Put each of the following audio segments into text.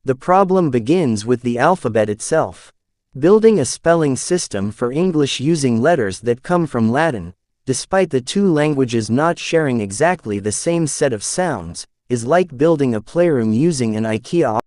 The problem begins with the alphabet itself. Building a spelling system for English using letters that come from Latin, despite the two languages not sharing exactly the same set of sounds, is like building a playroom using an IKEA.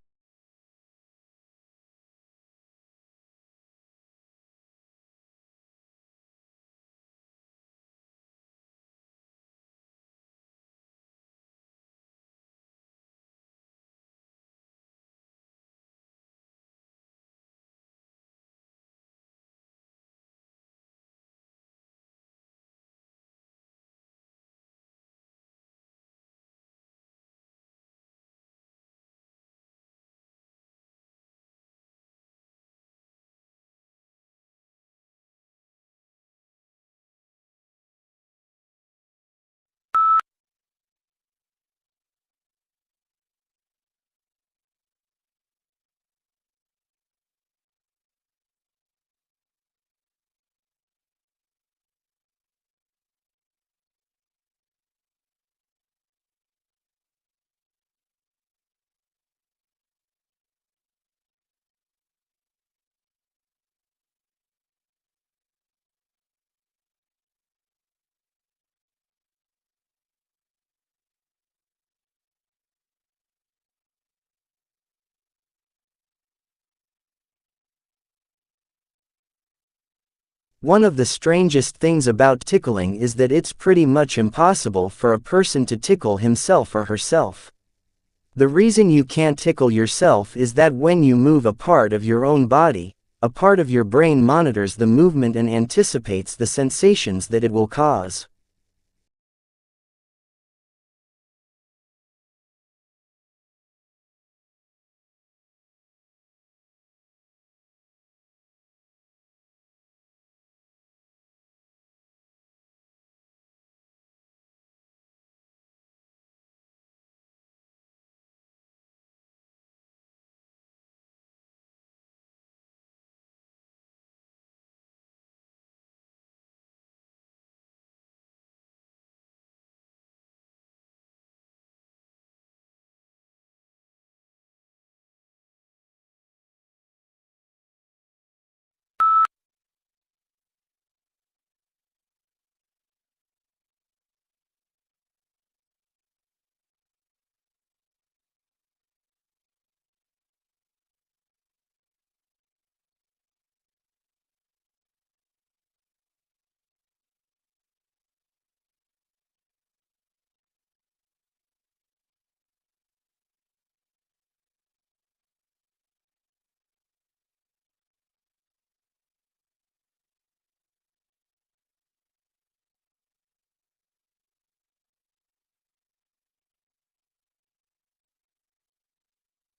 One of the strangest things about tickling is that it's pretty much impossible for a person to tickle himself or herself. The reason you can't tickle yourself is that when you move a part of your own body, a part of your brain monitors the movement and anticipates the sensations that it will cause.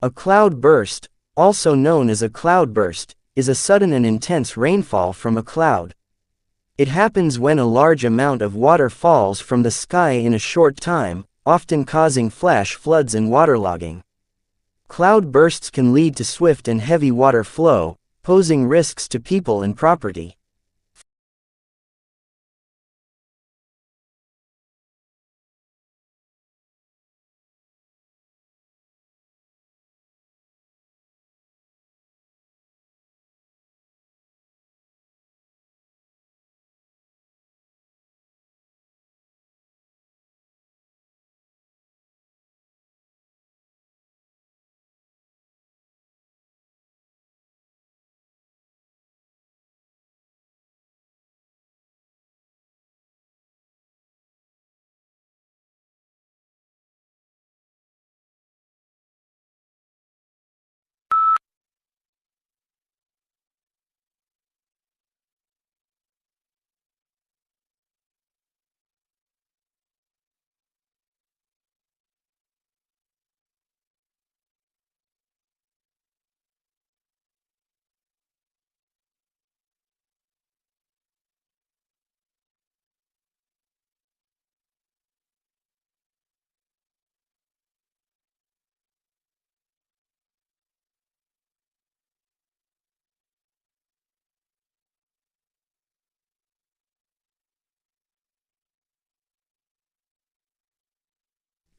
A cloudburst, also known as a cloudburst, is a sudden and intense rainfall from a cloud. It happens when a large amount of water falls from the sky in a short time, often causing flash floods and waterlogging. Cloud bursts can lead to swift and heavy water flow, posing risks to people and property.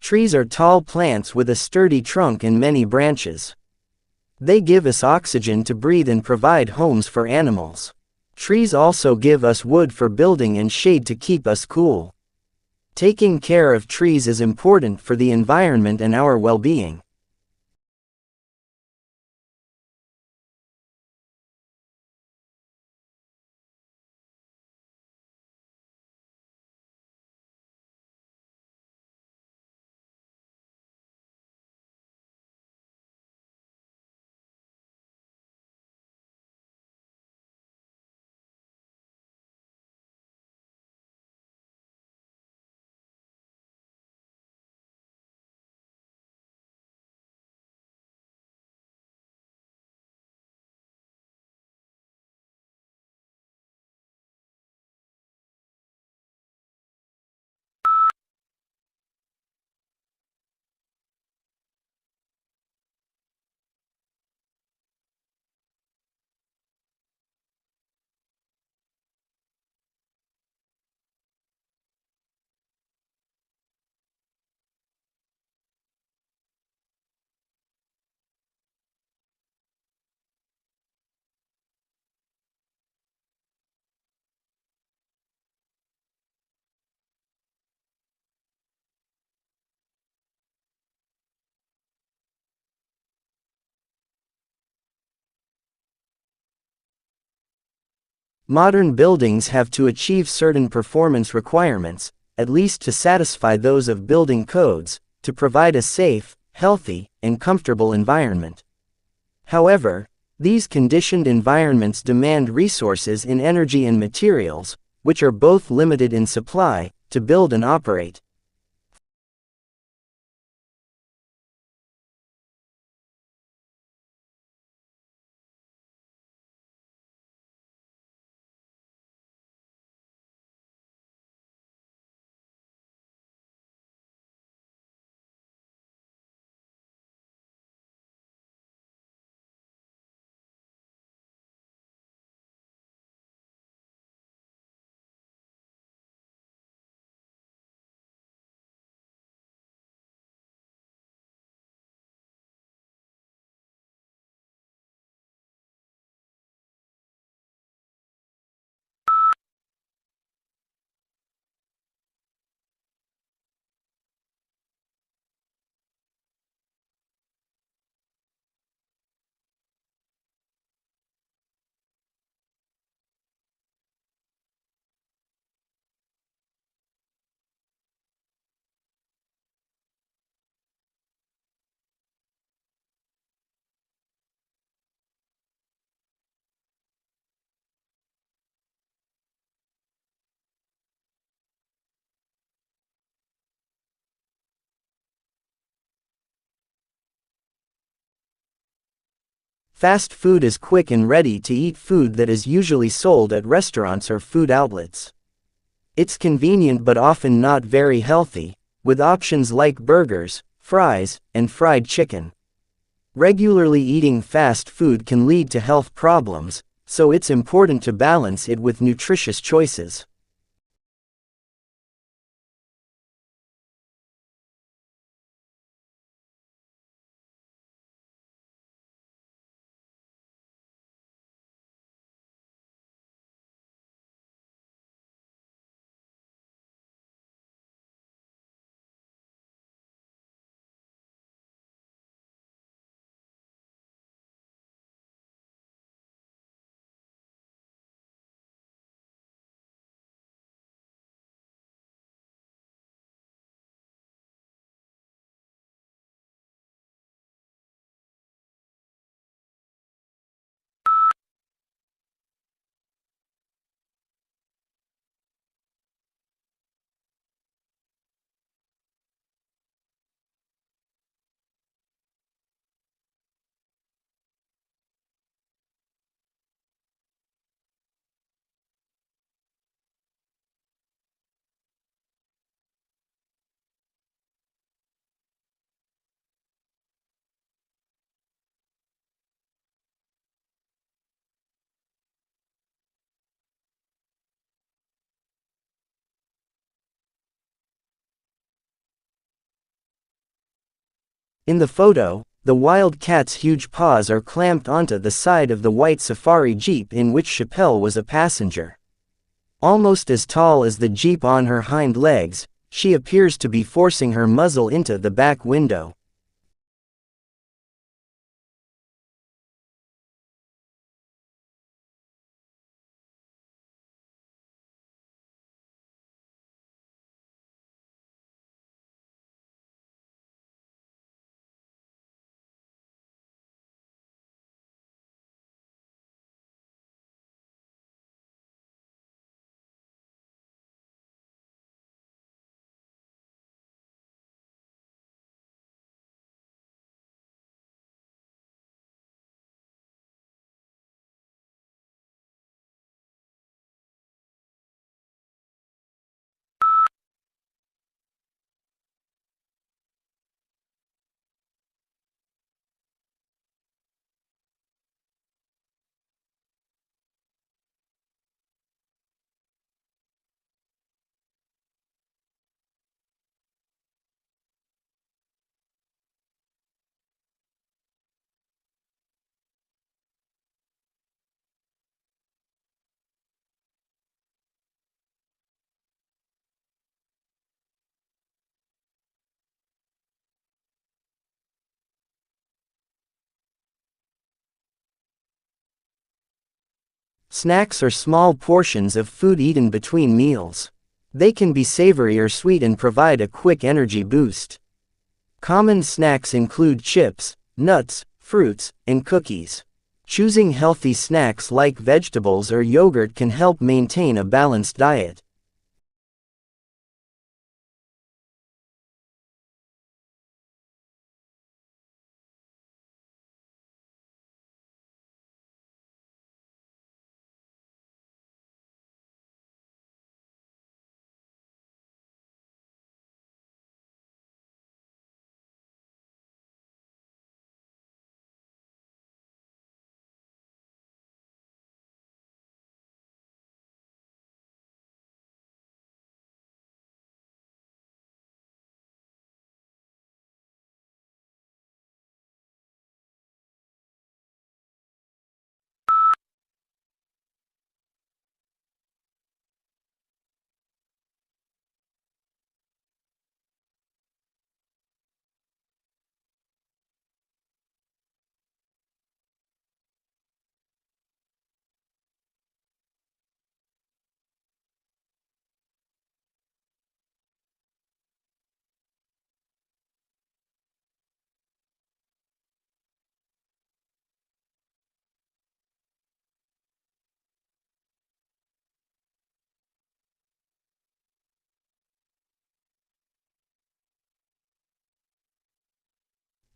Trees are tall plants with a sturdy trunk and many branches. They give us oxygen to breathe and provide homes for animals. Trees also give us wood for building and shade to keep us cool. Taking care of trees is important for the environment and our well-being. Modern buildings have to achieve certain performance requirements, at least to satisfy those of building codes, to provide a safe, healthy, and comfortable environment. However, these conditioned environments demand resources in energy and materials, which are both limited in supply, to build and operate. Fast food is quick and ready-to-eat food that is usually sold at restaurants or food outlets. It's convenient but often not very healthy, with options like burgers, fries, and fried chicken. Regularly eating fast food can lead to health problems, so it's important to balance it with nutritious choices. In the photo, the wild cat's huge paws are clamped onto the side of the white safari jeep in which Chappelle was a passenger. Almost as tall as the jeep on her hind legs, she appears to be forcing her muzzle into the back window. Snacks are small portions of food eaten between meals. They can be savory or sweet and provide a quick energy boost. Common snacks include chips, nuts, fruits, and cookies. Choosing healthy snacks like vegetables or yogurt can help maintain a balanced diet.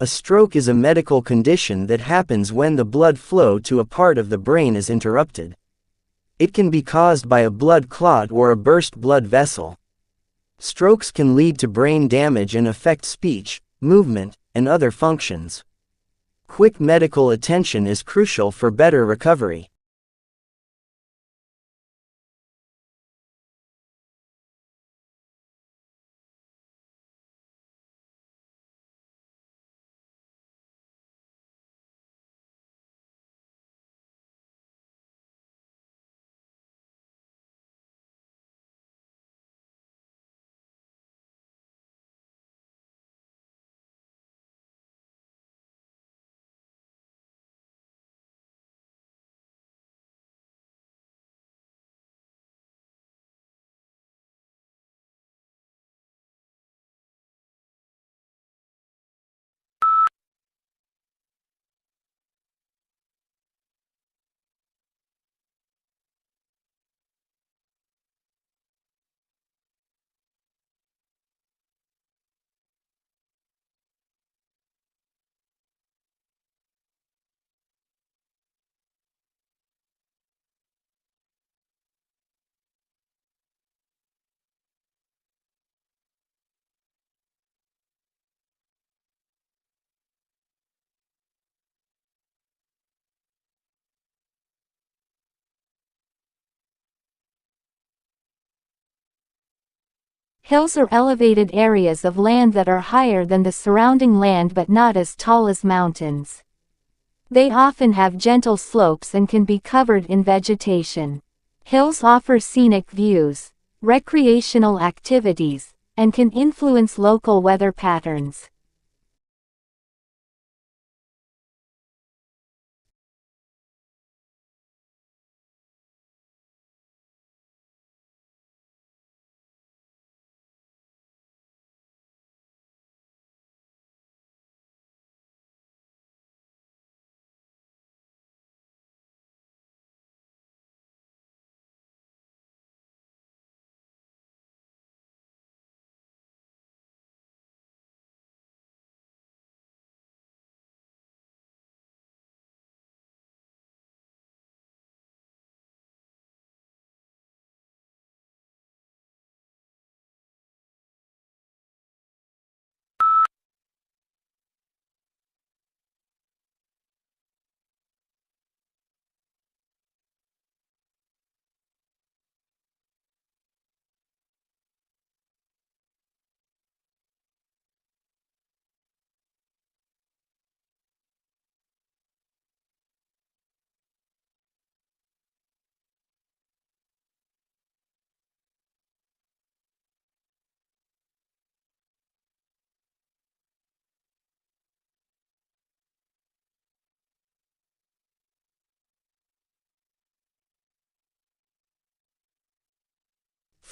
A stroke is a medical condition that happens when the blood flow to a part of the brain is interrupted. It can be caused by a blood clot or a burst blood vessel. Strokes can lead to brain damage and affect speech, movement, and other functions. Quick medical attention is crucial for better recovery. Hills are elevated areas of land that are higher than the surrounding land but not as tall as mountains. They often have gentle slopes and can be covered in vegetation. Hills offer scenic views, recreational activities, and can influence local weather patterns.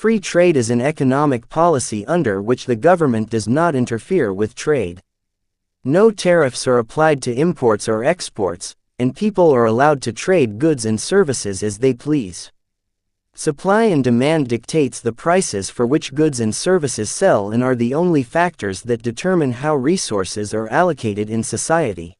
Free trade is an economic policy under which the government does not interfere with trade. No tariffs are applied to imports or exports, and people are allowed to trade goods and services as they please. Supply and demand dictates the prices for which goods and services sell and are the only factors that determine how resources are allocated in society.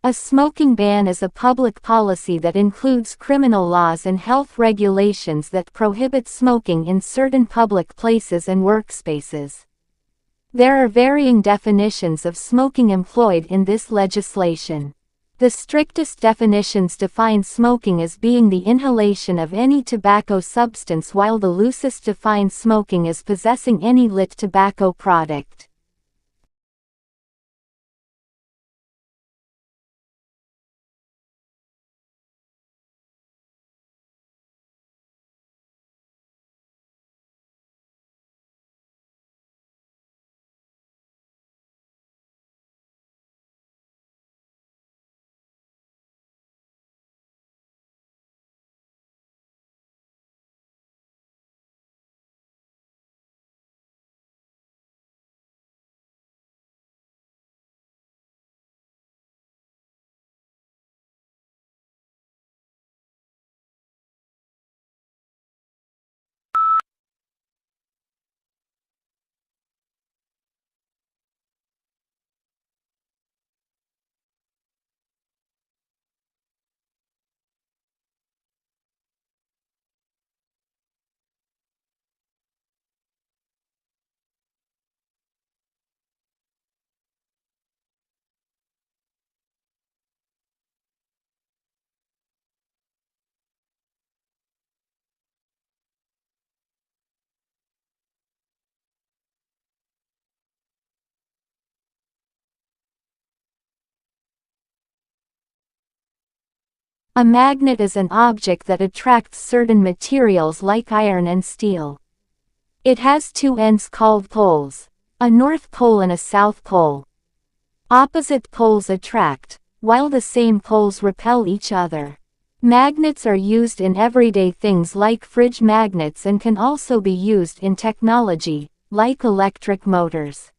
A smoking ban is a public policy that includes criminal laws and health regulations that prohibit smoking in certain public places and workspaces. There are varying definitions of smoking employed in this legislation. The strictest definitions define smoking as being the inhalation of any tobacco substance, while the loosest define smoking as possessing any lit tobacco product. A magnet is an object that attracts certain materials like iron and steel. It has two ends called poles, a north pole and a south pole. Opposite poles attract, while the same poles repel each other. Magnets are used in everyday things like fridge magnets and can also be used in technology, like electric motors.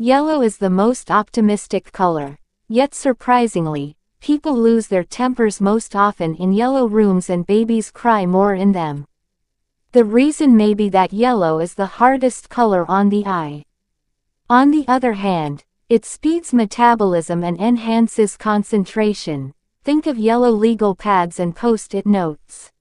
Yellow is the most optimistic color. Yet surprisingly, people lose their tempers most often in yellow rooms and babies cry more in them. The reason may be that yellow is the hardest color on the eye. On the other hand, it speeds metabolism and enhances concentration. Think of yellow legal pads and post-it notes.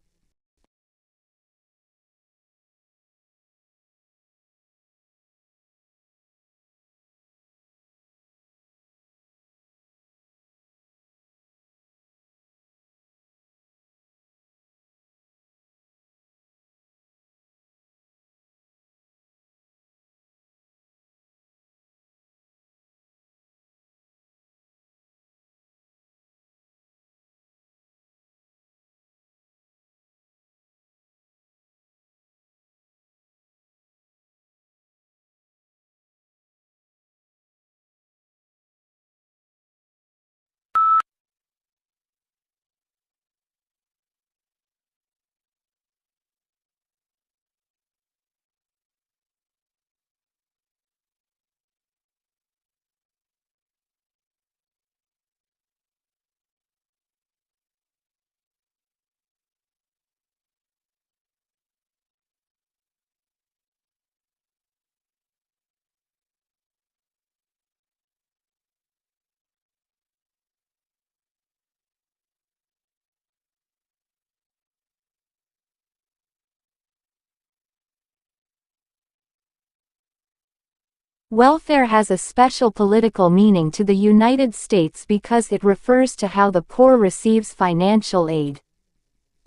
Welfare has a special political meaning to the United States because it refers to how the poor receives financial aid.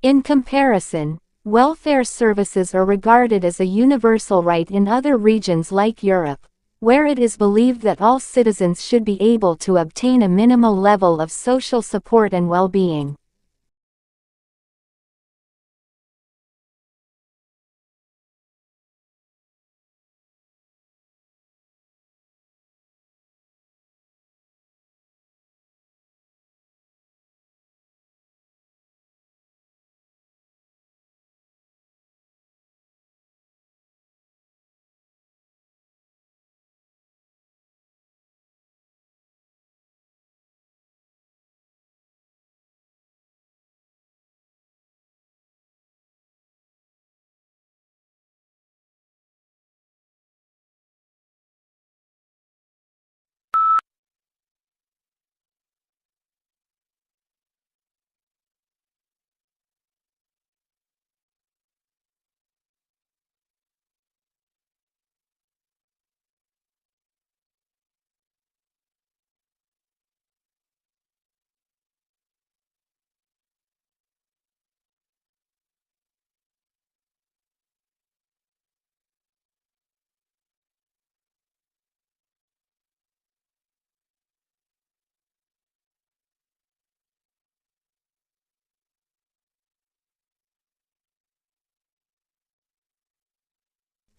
In comparison, welfare services are regarded as a universal right in other regions like Europe, where it is believed that all citizens should be able to obtain a minimal level of social support and well-being.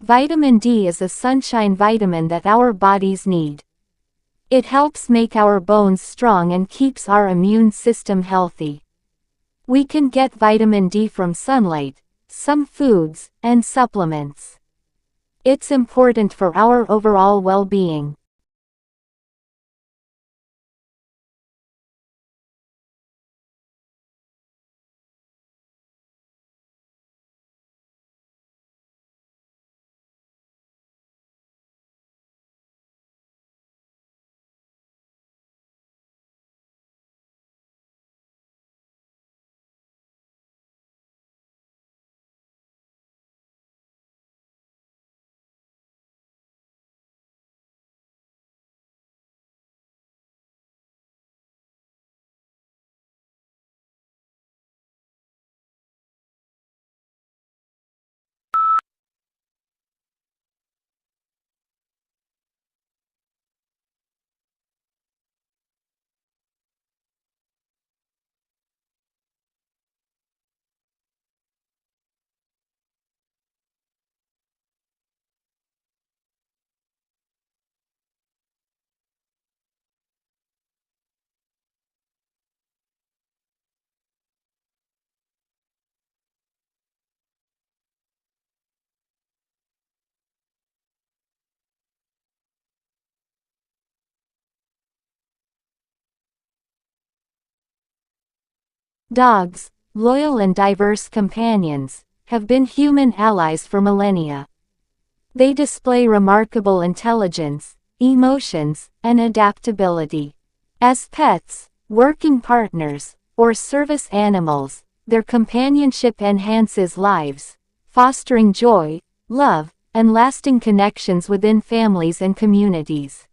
Vitamin D is a sunshine vitamin that our bodies need. It helps make our bones strong and keeps our immune system healthy. We can get vitamin D from sunlight, some foods, and supplements. It's important for our overall well-being. Dogs, loyal and diverse companions, have been human allies for millennia. They display remarkable intelligence, emotions, and adaptability. As pets, working partners, or service animals, their companionship enhances lives, fostering joy, love, and lasting connections within families and communities.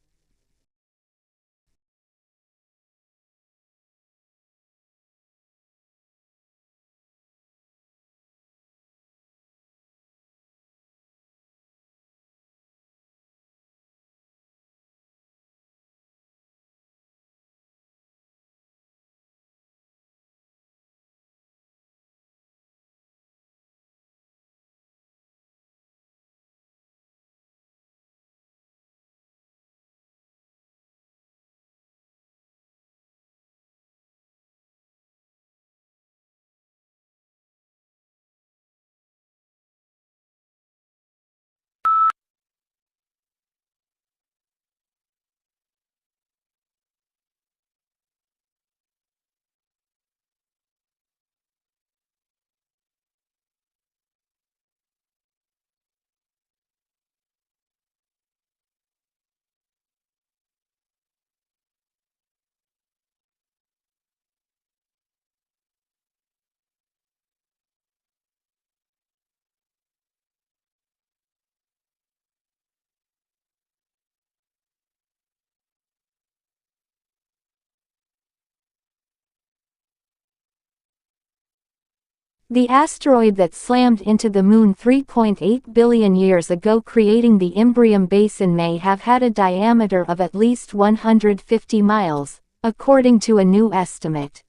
The asteroid that slammed into the Moon 3.8 billion years ago, creating the Imbrium Basin, may have had a diameter of at least 150 miles, according to a new estimate.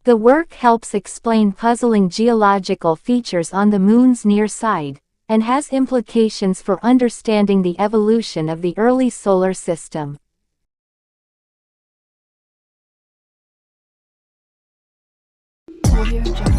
The work helps explain puzzling geological features on the Moon's near side, and has implications for understanding the evolution of the early solar system. Audio Jungle.